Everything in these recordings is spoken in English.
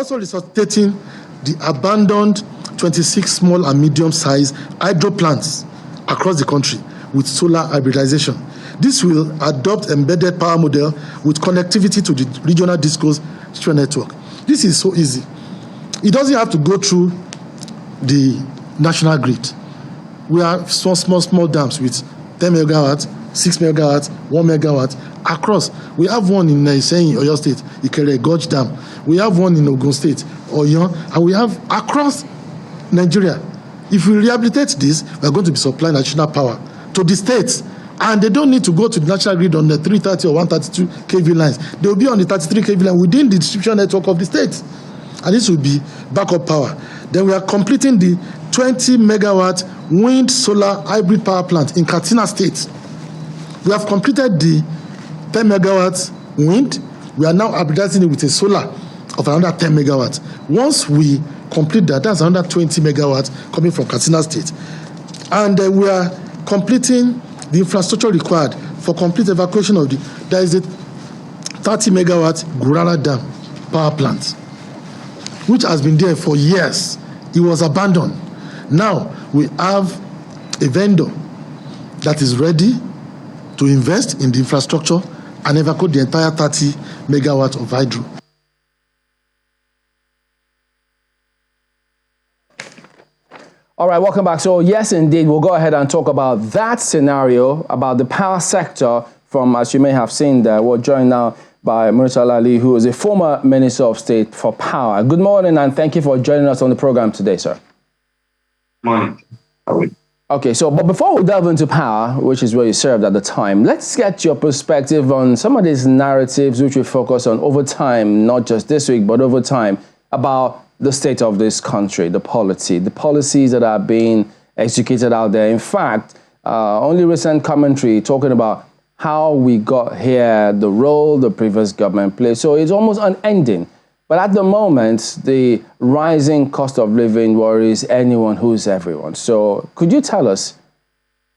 also resuscitating the abandoned 26 small and medium-sized hydro plants across the country with solar hybridization. This will adopt embedded power model with connectivity to the regional discos network. This is so easy. It doesn't have to go through the national grid. We have small dams with 10 megawatts, 6 megawatts, 1 megawatt across. We have one in Oyo State, Ikere Gorge Dam. We have one in Ogun State, Oyo, and we have across Nigeria. If we rehabilitate this, we are going to be supplying additional power to the states. And they don't need to go to the national grid on the 330 or 132 kV lines. They will be on the 33 kV line within the distribution network of the states. And this will be backup power. Then we are completing the 20 megawatt wind solar hybrid power plant in Katsina State. We have completed the 10 megawatts wind. We are now hybridizing it with a solar of another 10 megawatts. Once we complete that, that's another 20 megawatts coming from Katsina State. And we are completing the infrastructure required for complete evacuation of there is a 30 megawatt Gurara Dam power plant, which has been there for years. It was abandoned. Now we have a vendor that is ready to invest in the infrastructure and evacuate the entire 30 megawatts of hydro. All right, welcome back. So yes, indeed, we'll go ahead and talk about that scenario, about the power sector from, as you may have seen there, we're joined now by Aliyu, who is a former Minister of State for Power. Good morning, and thank you for joining us on the program today, sir. Morning. Okay, so but before we delve into power, which is where you served at the time, let's get your perspective on some of these narratives which we focus on over time, not just this week, but over time, about the state of this country, the policies that are being executed out there. In fact, only recent commentary talking about how we got here, the role the previous government played. So it's almost unending. But at the moment, the rising cost of living worries anyone who's everyone. So could you tell us,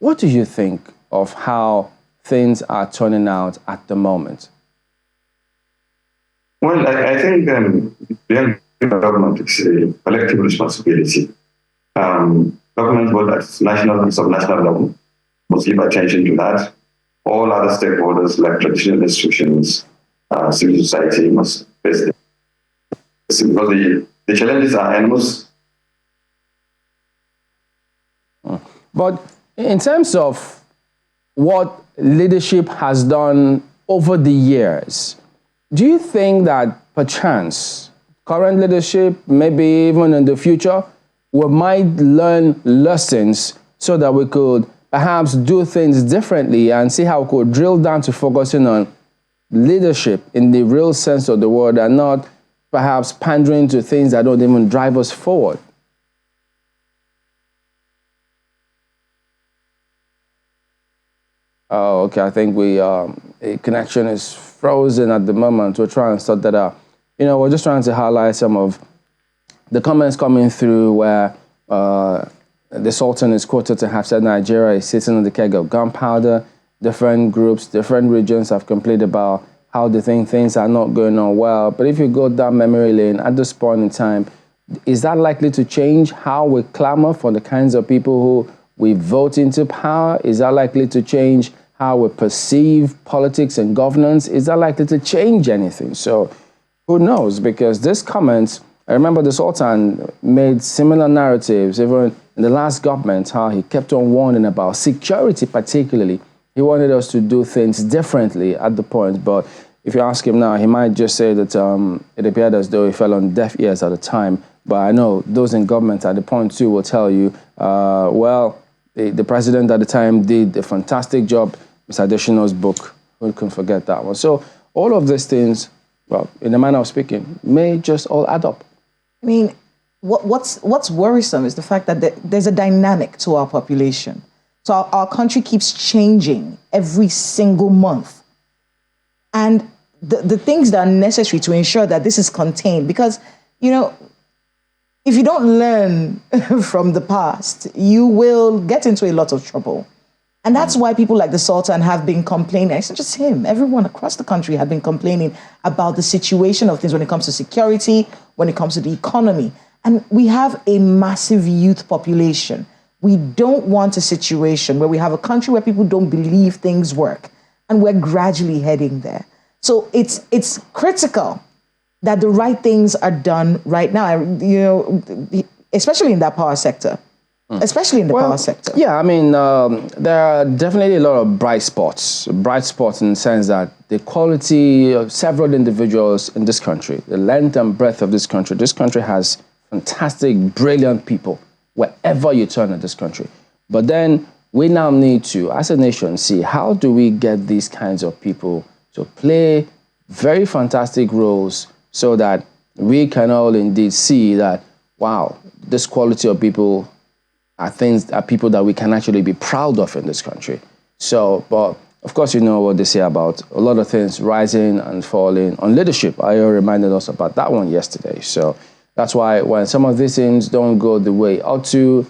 what do you think of how things are turning out at the moment? Well, I think the government is a collective responsibility. Government, both at national and subnational level, must give attention to that. All other stakeholders, like traditional institutions, civil society, must face this. Because the challenges are enormous. But in terms of what leadership has done over the years, do you think that perchance current leadership, maybe even in the future, we might learn lessons so that we could perhaps do things differently and see how we could drill down to focusing on leadership in the real sense of the word and not perhaps pandering to things that don't even drive us forward? Oh, okay. I think a connection is frozen at the moment. We're trying to sort that out. We're just trying to highlight some of the comments coming through where the Sultan is quoted to have said Nigeria is sitting on the keg of gunpowder. Different groups, different regions have complained about how they think things are not going on well. But if you go down memory lane at this point in time, is that likely to change how we clamor for the kinds of people who we vote into power? Is that likely to change how we perceive politics and governance? Is that likely to change anything? So who knows? Because this comment, I remember the Sultan made similar narratives, even in the last government, how he kept on warning about security particularly. He wanted us to do things differently at the point, but if you ask him now, he might just say that it appeared as though he fell on deaf ears at the time. But I know those in government at the point too will tell you, the president at the time did a fantastic job. Mr. Adesina's book, who can forget that one? So all of these things, well, in a manner of speaking, may just all add up. I mean, what's worrisome is the fact that there's a dynamic to our population. So our country keeps changing every single month. And the things that are necessary to ensure that this is contained, because, if you don't learn from the past, you will get into a lot of trouble. And that's why people like the Sultan have been complaining. It's not just him. Everyone across the country have been complaining about the situation of things when it comes to security, when it comes to the economy. And we have a massive youth population. We don't want a situation where we have a country where people don't believe things work. And we're gradually heading there. So it's critical that the right things are done right now, especially in that power sector. Especially in the power sector. Yeah, I mean, there are definitely a lot of bright spots in the sense that the quality of several individuals in this country, the length and breadth of this country has fantastic, brilliant people wherever you turn in this country. But then we now need to, as a nation, see how do we get these kinds of people to play very fantastic roles so that we can all indeed see that, wow, this quality of people are people that we can actually be proud of in this country. So, but of course, you know what they say about a lot of things rising and falling on leadership. Aliyu reminded us about that one yesterday. So that's why when some of these things don't go the way ought to,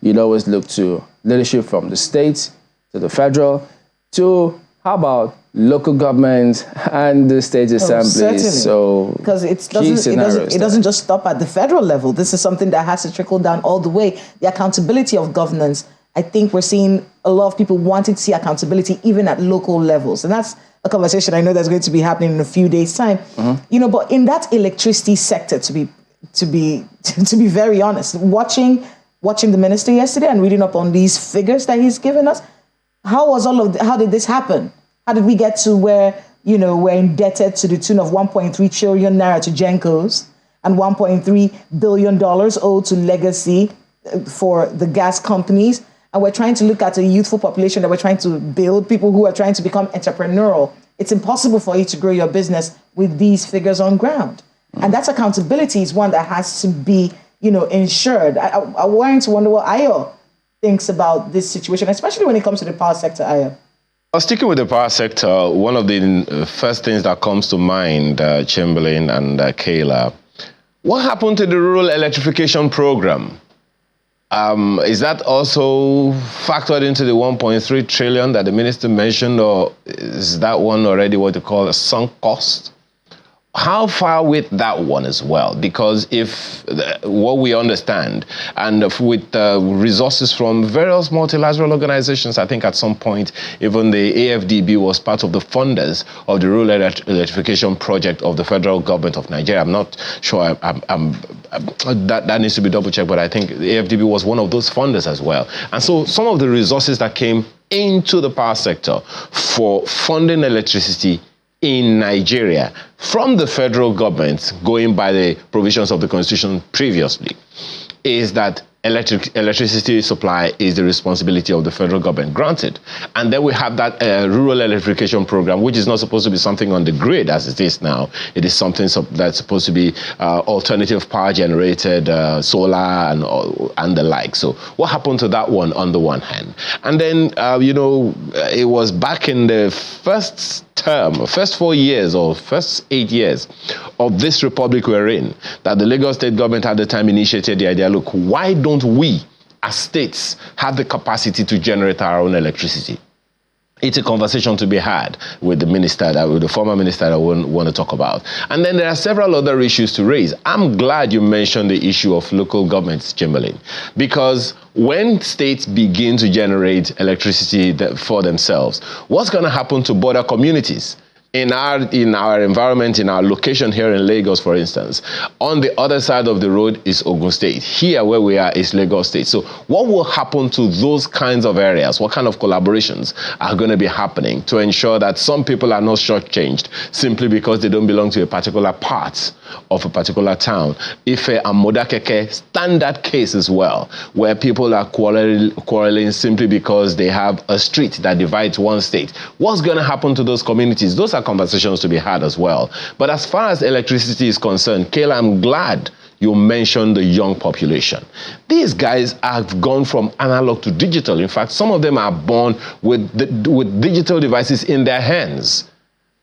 you'd always look to leadership from the state to the federal to, how about local government and the state assembly? So because it doesn't just stop at the federal level. This is something that has to trickle down all the way. The accountability of governance. I think we're seeing a lot of people wanting to see accountability even at local levels, and that's a conversation I know that's going to be happening in a few days' time. But in that electricity sector, to be very honest, watching the minister yesterday and reading up on these figures that he's given us, how did this happen? How did we get to where, we're indebted to the tune of 1.3 trillion naira to Gencos and $1.3 billion owed to legacy for the gas companies? And we're trying to look at a youthful population that we're trying to build, people who are trying to become entrepreneurial. It's impossible for you to grow your business with these figures on ground. And that's accountability is one that has to be, ensured. I wanted to wonder what Aliyu thinks about this situation, especially when it comes to the power sector, Aliyu. Sticking with the power sector, one of the first things that comes to mind, Chamberlain and Kayla, what happened to the rural electrification program? Is that also factored into the 1.3 trillion that the minister mentioned, or is that one already what they call a sunk cost? How far with that one as well? Because if what we understand, and with resources from various multilateral organizations, I think at some point even the AFDB was part of the funders of the rural electrification project of the federal government of Nigeria. I'm not sure. That needs to be double checked, but I think the AFDB was one of those funders as well. And so some of the resources that came into the power sector for funding electricity in Nigeria from the federal government, going by the provisions of the Constitution previously, is that electricity supply is the responsibility of the federal government, granted. And then we have that rural electrification program, which is not supposed to be something on the grid as it is now. It is something that's supposed to be alternative power generated, solar and the like. So what happened to that one on the one hand? And then, it was back in the first 4 years or first 8 years of this republic we're in, that the Lagos state government at the time initiated the idea, look, why don't we as states have the capacity to generate our own electricity? It's a conversation to be had with the former minister that I want to talk about. And then there are several other issues to raise. I'm glad you mentioned the issue of local governments, Chamberlain, because when states begin to generate electricity for themselves, what's going to happen to border communities? In our environment, in our location here in Lagos, for instance, on the other side of the road is Ogun State. Here where we are is Lagos State. So what will happen to those kinds of areas? What kind of collaborations are going to be happening to ensure that some people are not shortchanged simply because they don't belong to a particular part of a particular town? Ife and Modakeke, standard case as well, where people are quarreling simply because they have a street that divides one state. What's going to happen to those communities? Those are conversations to be had as well. But as far as electricity is concerned, Kayla, I'm glad you mentioned the young population. These guys have gone from analog to digital. In fact, some of them are born with digital devices in their hands.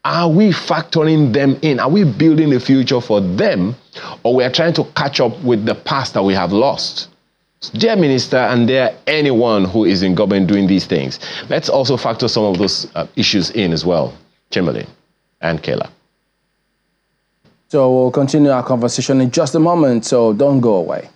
Are we factoring them in? Are we building a future for them? Or we are trying to catch up with the past that we have lost? dear minister and dear anyone who is in government doing these things, let's also factor some of those issues in as well, Chamberlain and Kayla. So we'll continue our conversation in just a moment, so don't go away.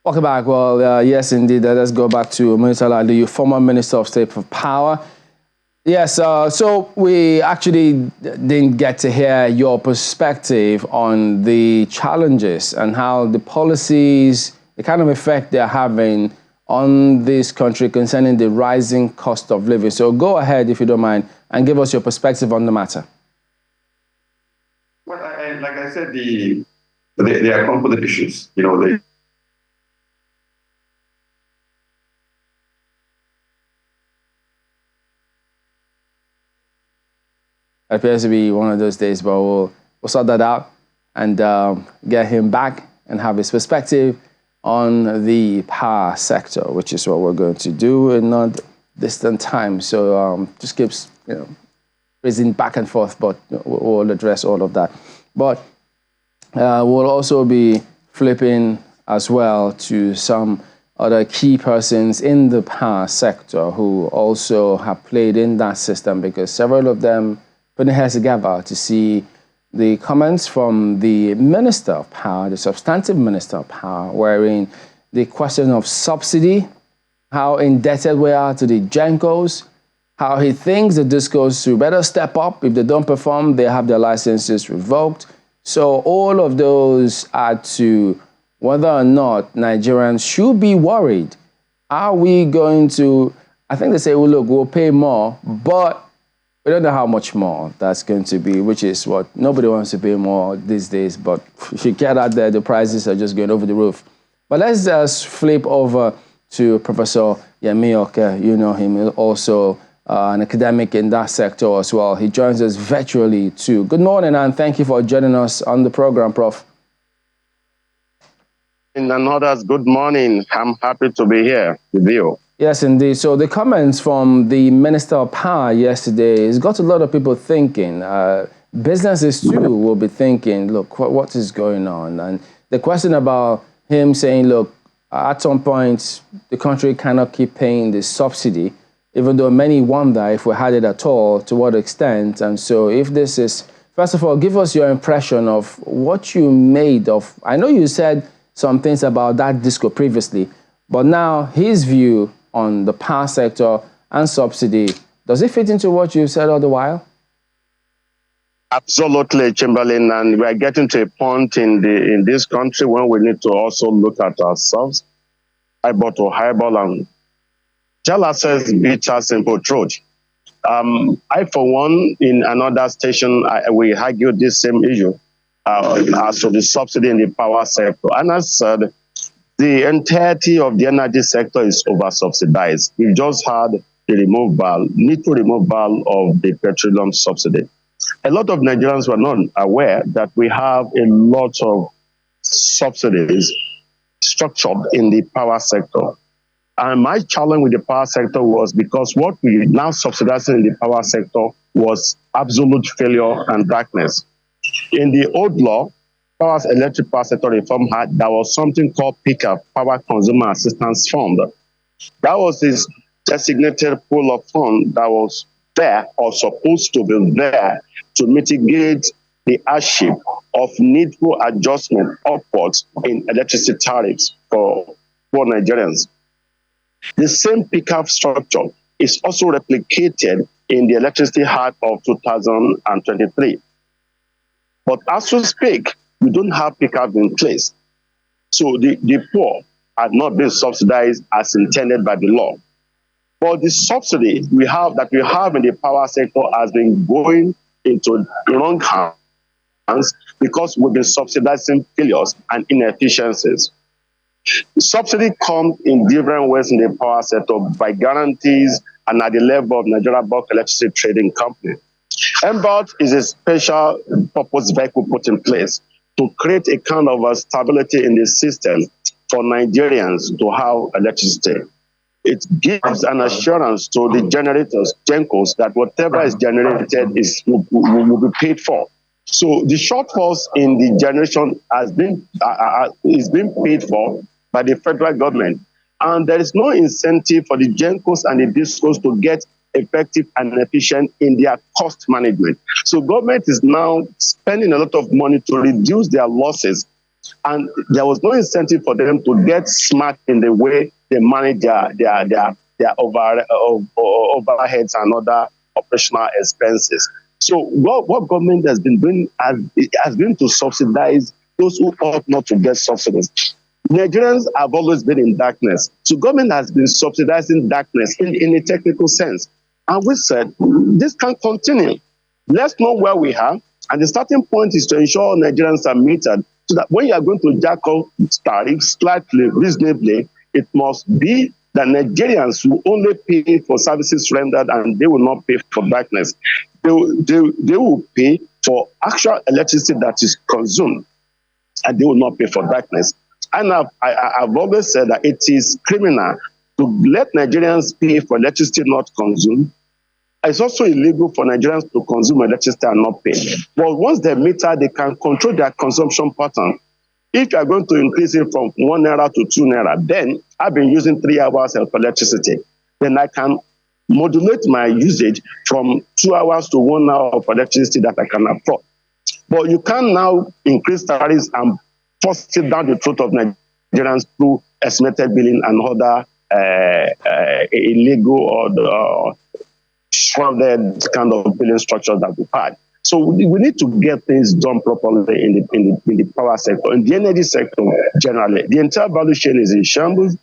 Welcome back. Well, yes, indeed. Let's go back to Minister Aliyu, former Minister of State for Power. Yes, so we actually didn't get to hear your perspective on the challenges and how the policies, the kind of effect they're having on this country concerning the rising cost of living. So go ahead, if you don't mind, and give us your perspective on the matter. Well, like I said, they are component issues. You know, they It appears to be one of those days, but we'll sort that out and get him back and have his perspective on the power sector, which is what we're going to do in not distant time. So just keeps raising back and forth, but we'll address all of that. But we'll also be flipping as well to some other key persons in the power sector who also have played in that system, because several of them putting heads together to see the comments from the Minister of Power, the substantive Minister of Power, wherein the question of subsidy, how indebted we are to the Gencos, how he thinks the discos should better step up. If they don't perform, they have their licenses revoked. So all of those add to whether or not Nigerians should be worried. Are we going to, I think they say, well, look, we'll pay more, but we don't know how much more that's going to be, which is what nobody wants to pay more these days. But if you get out there, the prices are just going over the roof. But let's just flip over to Professor Yemi. You know him, also an academic in that sector as well. He joins us virtually too. Good morning, and thank you for joining us on the program, Prof. And others, good morning. I'm happy to be here with you. Yes, indeed. So the comments from the Minister of Power yesterday has got a lot of people thinking. Businesses too will be thinking, look, what is going on? And the question about him saying, look, at some point, the country cannot keep paying this subsidy, even though many wonder if we had it at all, to what extent. And so if this is, first of all, give us your impression of what you made of. I know you said some things about that disco previously, but now his view on the power sector and subsidy, does it fit into what you said all the while? Absolutely, Chamberlain, and we are getting to a point in this country when we need to also look at ourselves, eyeball to eyeball, and tell ourselves bitter, simple truth. I, for one, in another station, we argued this same issue as to the subsidy in the power sector, and I said, the entirety of the energy sector is over-subsidized. We just had the needful removal of the petroleum subsidy. A lot of Nigerians were not aware that we have a lot of subsidies structured in the power sector. And my challenge with the power sector was because what we now subsidizing in the power sector was absolute failure and darkness. In the old law, Electric Power Sector Reform Act, there was something called PICA, Power Consumer Assistance Fund. That was this designated pool of funds that was there or supposed to be there to mitigate the hardship of needful adjustment upwards in electricity tariffs for poor Nigerians. The same PICA structure is also replicated in the Electricity Act of 2023. But as we speak, we don't have PICA in place. So the poor are not being subsidized as intended by the law. But the subsidy we have in the power sector has been going into the wrong hands because we've been subsidizing failures and inefficiencies. The subsidy comes in different ways in the power sector by guarantees and at the level of Nigeria Bulk Electricity Trading Company. MBOT is a special purpose vehicle put in place to create a kind of a stability in the system for Nigerians to have electricity. It gives an assurance to the generators, GENCOs, that whatever is generated will be paid for. So the shortfalls in the generation is being paid for by the federal government. And there is no incentive for the GENCOs and the DISCOs to get effective and efficient in their cost management. So government is now spending a lot of money to reduce their losses, and there was no incentive for them to get smart in the way they manage their overheads and other operational expenses. So what government has been doing has been to subsidize those who ought not to get subsidies. Nigerians have always been in darkness. So government has been subsidizing darkness in a technical sense. And we said, this can continue. Let's know where we are. And the starting point is to ensure Nigerians are metered, so that when you are going to jack up tariffs slightly, reasonably, it must be that Nigerians will only pay for services rendered and they will not pay for darkness. They will pay for actual electricity that is consumed, and they will not pay for darkness. And I've always said that it is criminal to let Nigerians pay for electricity not consumed. It's also illegal for Nigerians to consume electricity and not pay. But once they meter, they can control their consumption pattern. If you are going to increase it from 1 naira to 2 naira, then I've been using 3 hours of electricity. Then I can modulate my usage from 2 hours to 1 hour of electricity that I can afford. But you can now increase tariffs and force it down the throat of Nigerians through estimated billing and other illegal or shrouded kind of billing structures that we've had. So we need to get things done properly in the power sector, in the energy sector generally. The entire value chain is in shambles.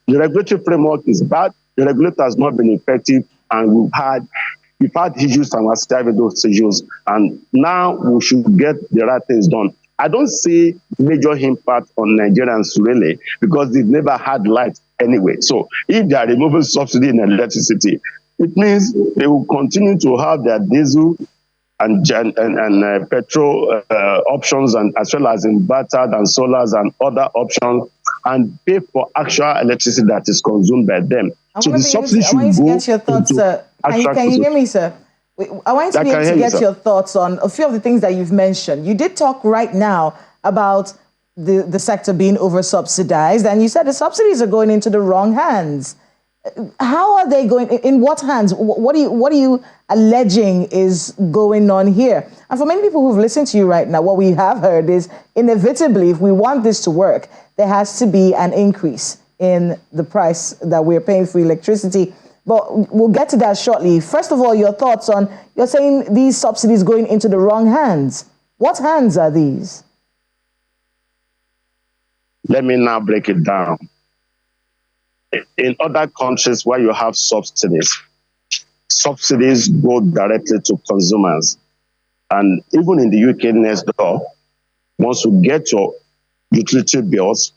The regulatory framework is bad. The regulator has not been effective, and we've had issues and we're still having those issues. And now we should get the right things done. I don't see major impact on Nigerians really, because they've never had light anyway. So if they are removing subsidy in electricity, it means they will continue to have their diesel and petrol options, and as well as inverters and solars and other options, and pay for actual electricity that is consumed by them. So the subsidy should go. I want you to get your thoughts, sir. Can you hear me, sir? I want you to be able to get your thoughts on a few of the things that you've mentioned. You did talk right now about the sector being over-subsidized, and you said the subsidies are going into the wrong hands. How are they going? In what hands? What are you alleging is going on here? And for many people who've listened to you right now, what we have heard is inevitably, if we want this to work, there has to be an increase in the price that we're paying for electricity. But we'll get to that shortly. First of all, your thoughts on, you're saying these subsidies going into the wrong hands. What hands are these? Let me now break it down. In other countries where you have subsidies go directly to consumers. And even in the UK next door, once you get your utility bills,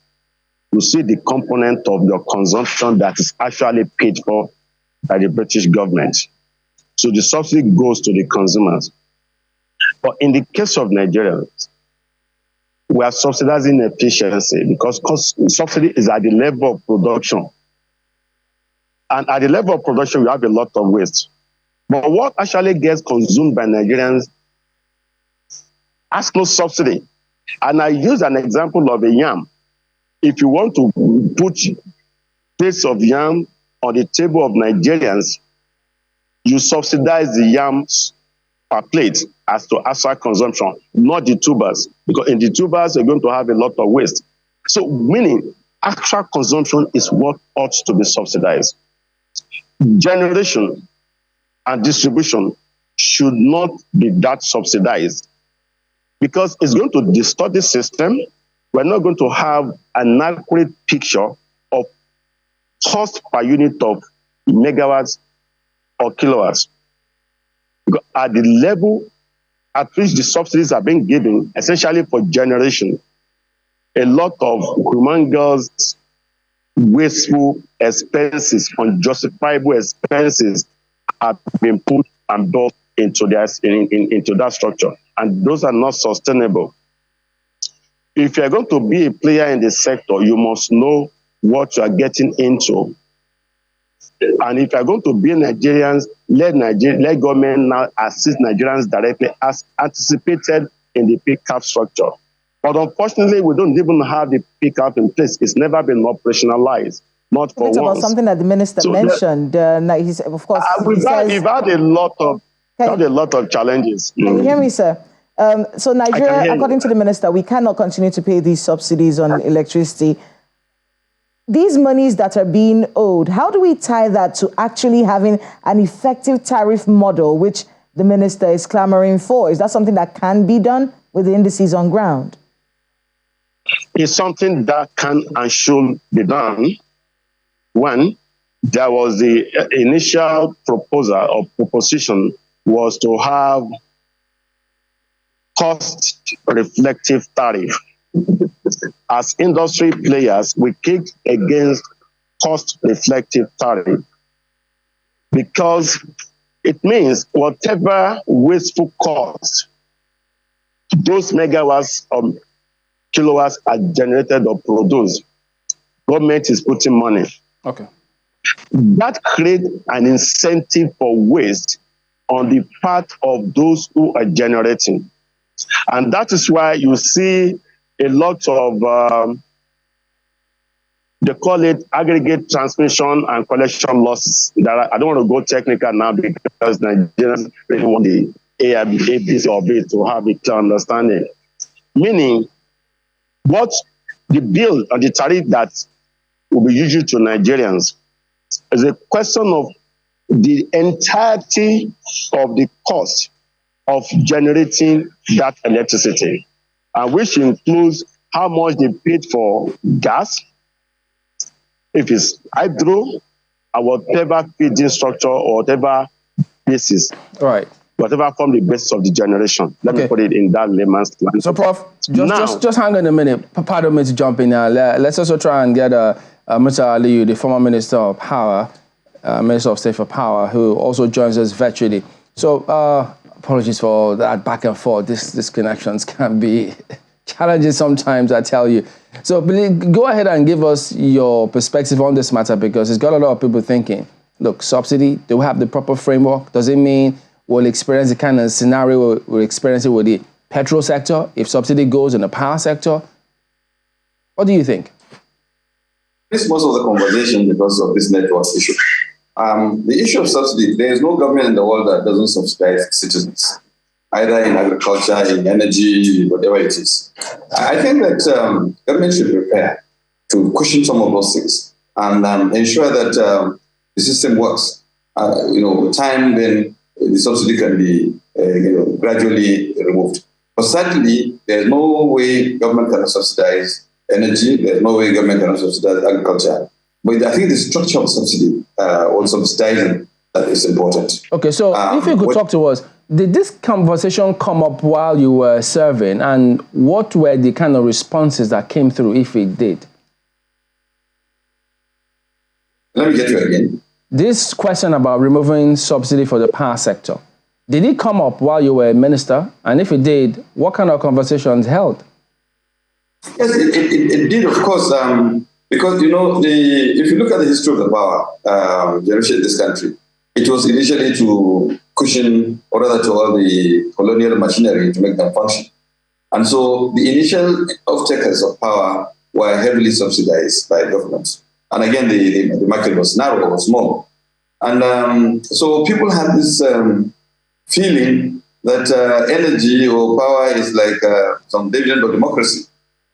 you see the component of your consumption that is actually paid for by the British government. So the subsidy goes to the consumers. But in the case of Nigeria, we are subsidizing efficiency because subsidy is at the level of production. And at the level of production, we have a lot of waste. But what actually gets consumed by Nigerians has no subsidy. And I use an example of a yam. If you want to put plates of yam on the table of Nigerians, you subsidize the yams per plate as to actual consumption, not the tubers. Because in the tubers, you're going to have a lot of waste. So meaning, actual consumption is what ought to be subsidized. Generation and distribution should not be that subsidized, because it's going to distort the system. We're not going to have an accurate picture of cost per unit of megawatts or kilowatts. Because at the level at which the subsidies are being given, essentially for generation, a lot of humongous wasteful expenses, unjustifiable expenses have been put and built into that structure, and those are not sustainable. If you're going to be a player in the sector, you must know what you are getting into. And if you're going to be Nigerians, let government now assist Nigerians directly as anticipated in the PCAP structure. But unfortunately, we don't even have the PCAP in place. It's never been operationalized, not for once. About something that the minister mentioned. He's, of course, we've had a lot of challenges. Can you hear me, sir? So Nigeria, according to the minister, we cannot continue to pay these subsidies on electricity. These monies that are being owed, how do we tie that to actually having an effective tariff model, which the minister is clamoring for? Is that something that can be done with the indices on ground? It's something that can and should be done. When there was the initial proposal or proposition was to have cost-reflective tariff. As industry players, we kicked against cost-reflective tariff because it means whatever wasteful cost those megawatts or kilowatts are generated or produced, government is putting money. Okay. That creates an incentive for waste on the part of those who are generating. And that is why you see a lot of, they call it aggregate transmission and collection losses. I don't want to go technical now because Nigerians really want the ABC of it to have a clear understanding. Meaning, what the bill or the tariff that will be issued to Nigerians is a question of the entirety of the cost of generating that electricity, which includes how much they paid for gas, if it's hydro, or whatever feeding structure or whatever basis. Right. Whatever form the basis of the generation. Let me put it in that layman's language. So, Prof, just hang on a minute. Pardon me to jump in now. Let's also try and get Mr. Aliyu, the former Minister of Power, Minister of State for Power, who also joins us virtually. So, apologies for that back and forth. These connections can be challenging sometimes, I tell you. So, go ahead and give us your perspective on this matter, because it's got a lot of people thinking, look, subsidy, do we have the proper framework? Does it mean we'll experience the kind of scenario we're experiencing with the petrol sector if subsidy goes in the power sector? What do you think? This most of the conversation because of this network issue. The issue of subsidy, there is no government in the world that doesn't subsidize citizens, either in agriculture, in energy, whatever it is. I think that government should prepare to cushion some of those things and ensure that the system works. With time, then the subsidy can be gradually removed. But certainly, there's no way government can subsidize energy. There's no way government can subsidize agriculture. But I think the structure of subsidy or subsidizing that is important. Okay, so if you could talk to us, did this conversation come up while you were serving, and what were the kind of responses that came through, if it did? Let me get you again. This question about removing subsidy for the power sector, did it come up while you were a minister? And if it did, what kind of conversations held? Yes, it did, of course, because, if you look at the history of the power generation in this country, it was initially to cushion, or rather to all the colonial machinery to make them function. And so the initial off-takers of power were heavily subsidized by governments. And again, the market was narrow or small. And so people had this feeling that energy or power is like some dividend of democracy.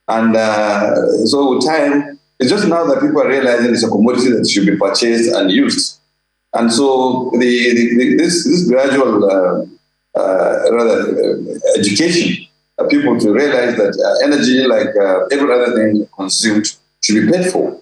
And so with time, it's just now that people are realizing it's a commodity that should be purchased and used. And so this gradual education of people to realize that energy, like every other thing consumed, should be paid for.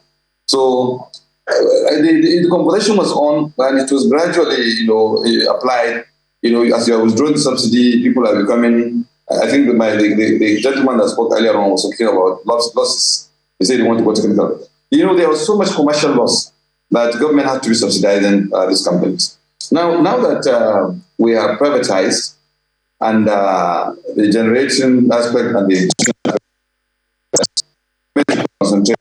So the conversation was on, and it was gradually, applied. As you are withdrawing the subsidy, people are becoming. I think the gentleman that spoke earlier on was talking about losses. He said he wanted to go technical. there was so much commercial loss that government had to be subsidizing these companies. Now that we are privatized and the generation aspect and the concentrate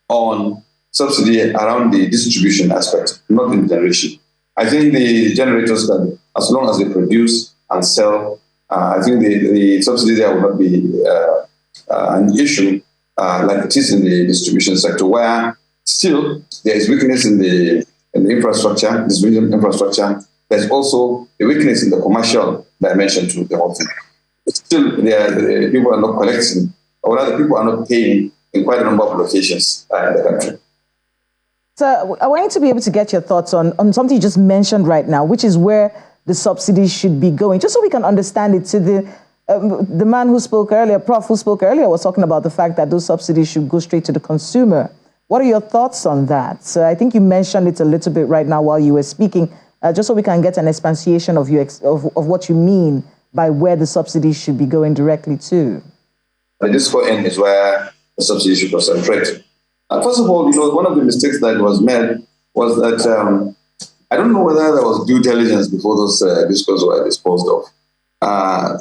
on subsidy around the distribution aspect, not in generation. I think the generators can, as long as they produce and sell, I think the subsidy there will not be an issue like it is in the distribution sector, where still there is weakness in the infrastructure, distribution infrastructure. There's also a weakness in the commercial dimension to the whole thing. Still, people are not collecting, or rather, people are not paying in quite a number of locations in the country. So I want you to be able to get your thoughts on something you just mentioned right now, which is where the subsidies should be going, just so we can understand it. To the man who spoke earlier, Prof, who spoke earlier, was talking about the fact that those subsidies should go straight to the consumer. What are your thoughts on that? So I think you mentioned it a little bit right now while you were speaking, just so we can get an explanation of what you mean by where the subsidies should be going directly to. The disco end is where the subsidies should concentrate. First of all, one of the mistakes that was made was that I don't know whether there was due diligence before those discos were disposed of.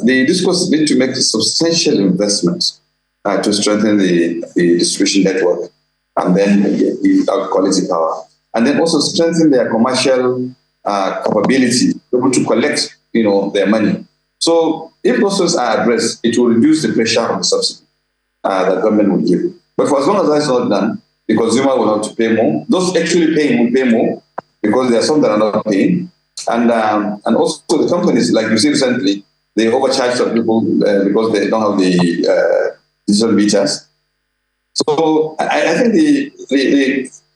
The discos need to make substantial investments to strengthen the distribution network and then the quality power. And then also strengthen their commercial capability, able to collect their money. So if those things are addressed, it will reduce the pressure on the subsidy that government will give. But for as long as that's not done, the consumer will have to pay more. Those actually paying will pay more because there are some that are not paying. And also the companies, like you see recently, they overcharge some people because they don't have the digital meters. So I think they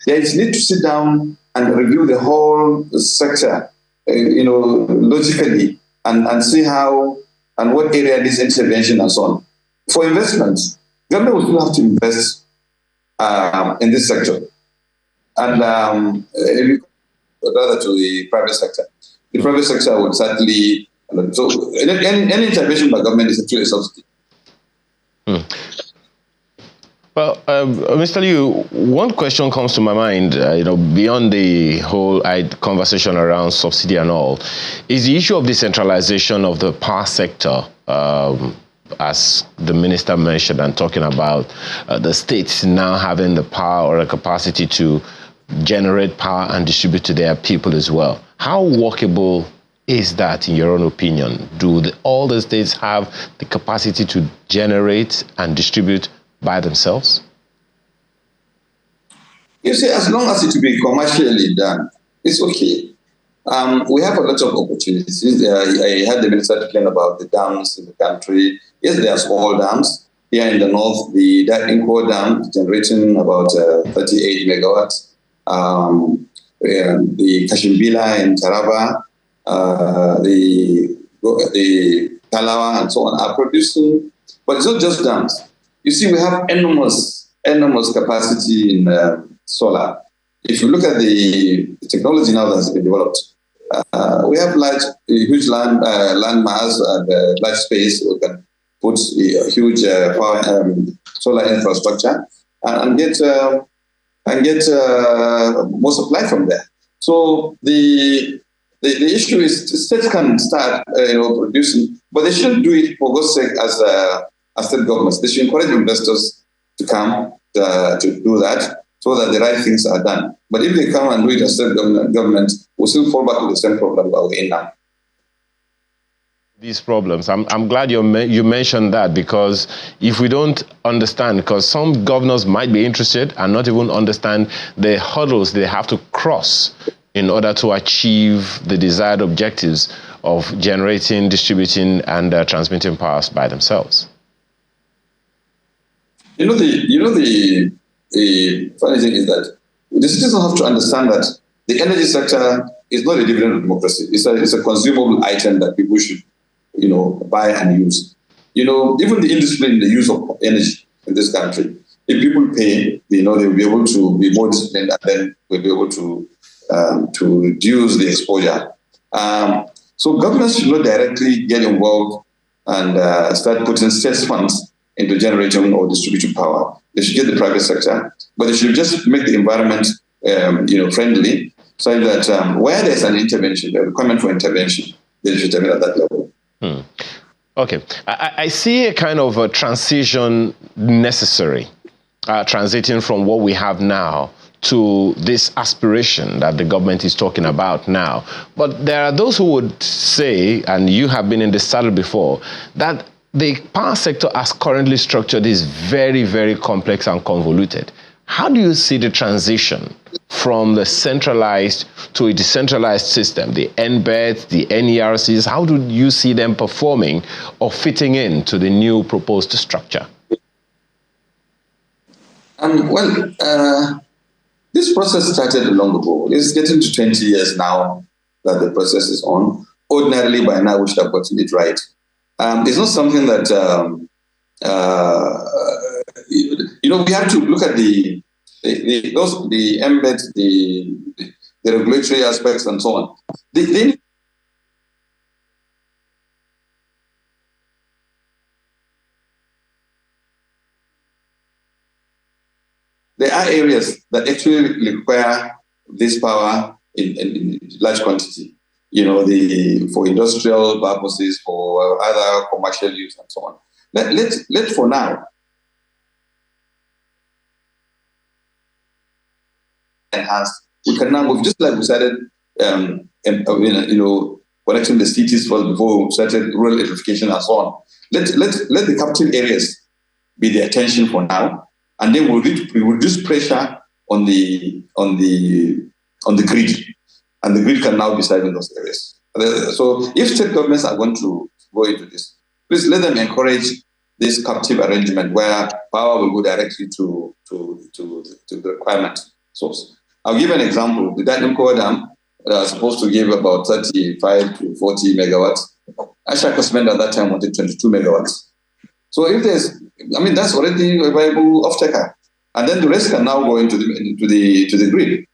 need to sit down and review the whole sector, logically, and see how and what area this intervention and so on. For investments, government will still have to invest in this sector, and rather to the private sector. The private sector would certainly, so any intervention by government is actually a subsidy. Well, Mr. Liu, one question comes to my mind, beyond the whole conversation around subsidy and all, is the issue of decentralization of the power sector, as the minister mentioned, and talking about the states now having the power or the capacity to generate power and distribute to their people as well. How workable is that, in your own opinion? Do all the states have the capacity to generate and distribute by themselves? You see, as long as it will be commercially done, it's okay. We have a lot of opportunities. I had the minister talking about the dams in the country. Yes, there are small dams. Here in the north, the Inco Dam generating about 38 megawatts. The Kashimbila in Taraba, the Talawa and so on are producing, but it's not just dams. You see, we have enormous capacity in solar. If you look at the technology now that has been developed, we have huge land mass and large space. We can put a huge solar infrastructure and get more supply from there. So the issue is states can start producing, but they shouldn't do it for God's sake as state governments. They should encourage investors to come to do that so that the right things are done. But if they come and do it as state government, we'll still fall back to the same problem that we're in now. These problems, I'm glad you mentioned that, because if we don't understand, because some governors might be interested and not even understand the hurdles they have to cross in order to achieve the desired objectives of generating, distributing, and transmitting powers by themselves. The funny thing is that the citizens have to understand that the energy sector is not a dividend of democracy. It's a consumable item that people should, buy and use. Even the indiscipline in the use of energy in this country, if people pay, they'll be able to be more disciplined, and then we'll be able to reduce the exposure. So governments should not directly get involved and start putting state funds into generating or distributing power. They should get the private sector, but they should just make the environment, friendly, so that where there's an intervention, a requirement for intervention, they should intervene at that level. Okay, I see a kind of a transition necessary, transiting from what we have now to this aspiration that the government is talking about now. But there are those who would say, and you have been in the saddle before, that the power sector as currently structured is very, very complex and convoluted. How do you see the transition from the centralized to a decentralized system, the NBEDs, the NERCs? How do you see them performing or fitting into the new proposed structure? This process started long ago. It's getting to 20 years now that the process is on. Ordinarily, by now, we should have gotten it right. It's not something that, we have to look at the embeds, the regulatory aspects, and so on. There are areas that actually require this power in large quantity, for industrial purposes, for other commercial use, and so on. Let for now enhance. We can now move, just like we started, connecting the cities first before we started rural electrification and so on. Let the capital areas be the attention for now. And then we reduce pressure on the grid, and the grid can now be served in those areas. So, if state governments are going to go into this, please let them encourage this captive arrangement where power will go directly to the requirement source. I'll give an example. The Datimkowa Dam is supposed to give about 35 to 40 megawatts. Asha Cosmend at that time wanted 22 megawatts. So if that's already a viable off-taker. And then the rest can now go into the grid.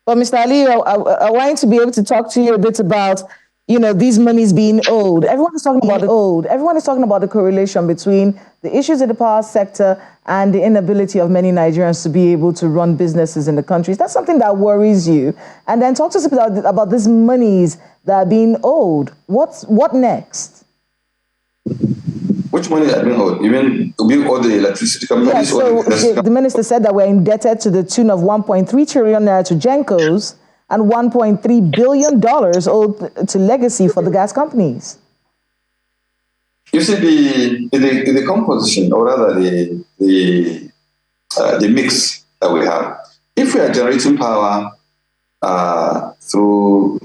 Well, Mr. Aliyu, I want to be able to talk to you a bit about, these monies being owed. Everyone is talking about Everyone is talking about the correlation between the issues in the power sector and the inability of many Nigerians to be able to run businesses in the country. Is that something that worries you? And then talk to us about these monies that are being owed. What next? Which money are being owed? You mean all the electricity companies? Yeah, so the minister said that we're indebted to the tune of 1.3 trillion naira to Gencos and $1.3 billion owed to legacy for the gas companies. You see, the composition, or rather the mix that we have, if we are generating power through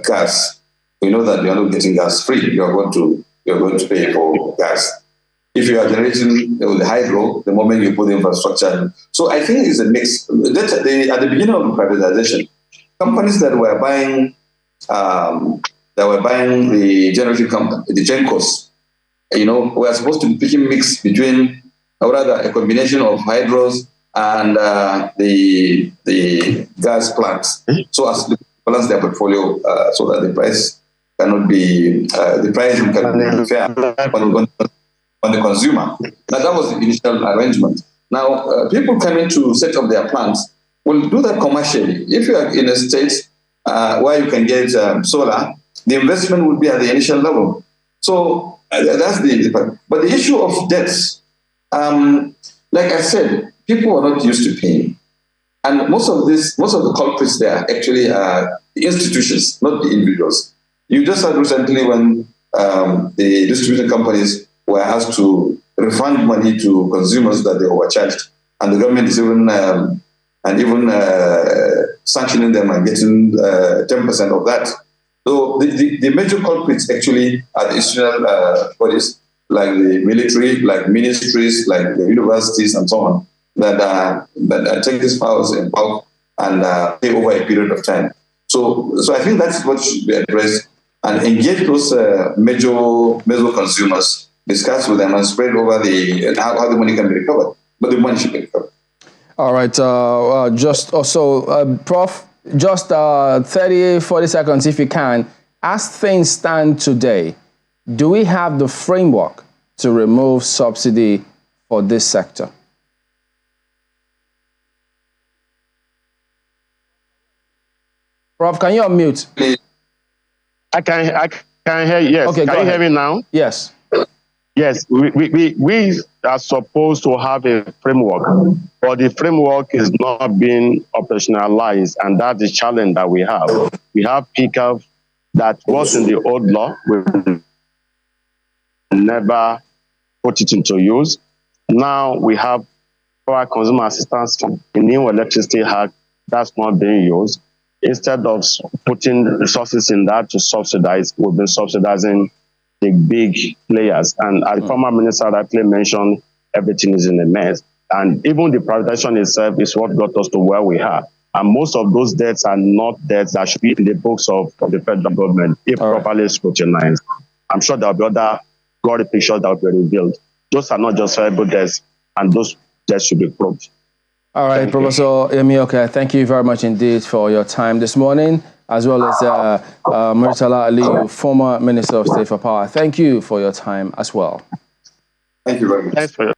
gas, we know that we are not getting gas free. You are going to pay for gas. If you are generating the hydro, the moment you put the infrastructure. So I think it's a mix. At the beginning of the privatization, companies that were buying the generating company, the Gencos, were supposed to be picking mix between, or rather a combination of hydros and the gas plants, so as to balance their portfolio, so that the price cannot be the pricing can be fair on the consumer. Now that was the initial arrangement. Now people coming to set up their plants will do that commercially. If you are in a state where you can get solar, the investment will be at the initial level. So that's the part. But the issue of debts, like I said, people are not used to paying, and most of the culprits there actually are the institutions, not the individuals. You just heard recently when the distribution companies were asked to refund money to consumers that they overcharged, and the government is even sanctioning them and getting 10% of that. So the major culprits actually are the institutional bodies, like the military, like ministries, like the universities, and so on, that take these powers in bulk and pay over a period of time. So I think that's what should be addressed, and engage those major consumers, discuss with them, and spread over how the money can be recovered. But the money should be recovered. All right. Prof, just 30, 40 seconds, if you can. As things stand today, do we have the framework to remove subsidy for this sector? Prof, can you unmute? I can hear you. Yes. Okay, can you hear me now? Yes. Yes, we are supposed to have a framework, but the framework is not being operationalized, and that's the challenge that we have. We have PICAF that was in the old law. We never put it into use. Now we have our consumer assistance fund, the new electricity act that's not being used. Instead of putting resources in that to subsidize, we've been subsidizing the big players. And as the former minister rightly mentioned, everything is in a mess. And even the privatization itself is what got us to where we are. And most of those debts are not debts that should be in the books of the federal government, if properly scrutinized. I'm sure there'll be other gory pictures that will be revealed. Those are not just variable debts, and those debts should be probed. All right, Thank Professor Yemi, okay, thank you very much indeed for your time this morning, as well as Murtala Aliyu, former Minister of State for Power. Thank you for your time as well. Thank you very much. Thanks for your